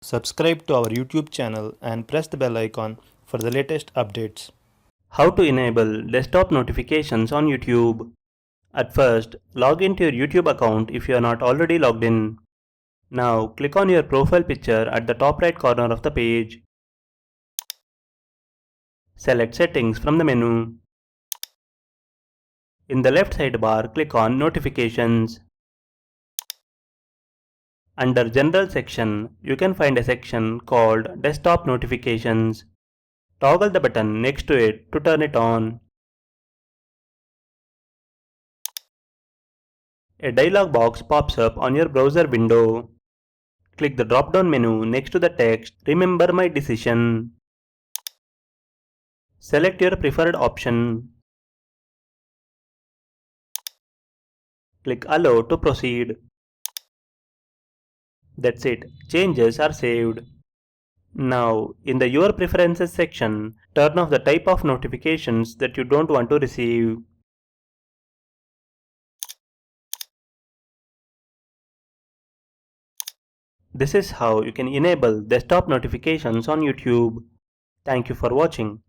Subscribe to our YouTube channel and press the bell icon for the latest updates. How to enable desktop notifications on YouTube. At first, log into your YouTube account if you are not already logged in. Now, click on your profile picture at the top right corner of the page. Select Settings from the menu. In the left sidebar, click on Notifications. Under General section, you can find a section called Desktop Notifications. Toggle the button next to it to turn it on. A dialog box pops up on your browser window. Click the drop-down menu next to the text Remember my decision. Select your preferred option. Click Allow to proceed. That's it, changes are saved. Now, in the Your Preferences section, turn off the type of notifications that you don't want to receive. This is how you can enable desktop notifications on YouTube. Thank you for watching.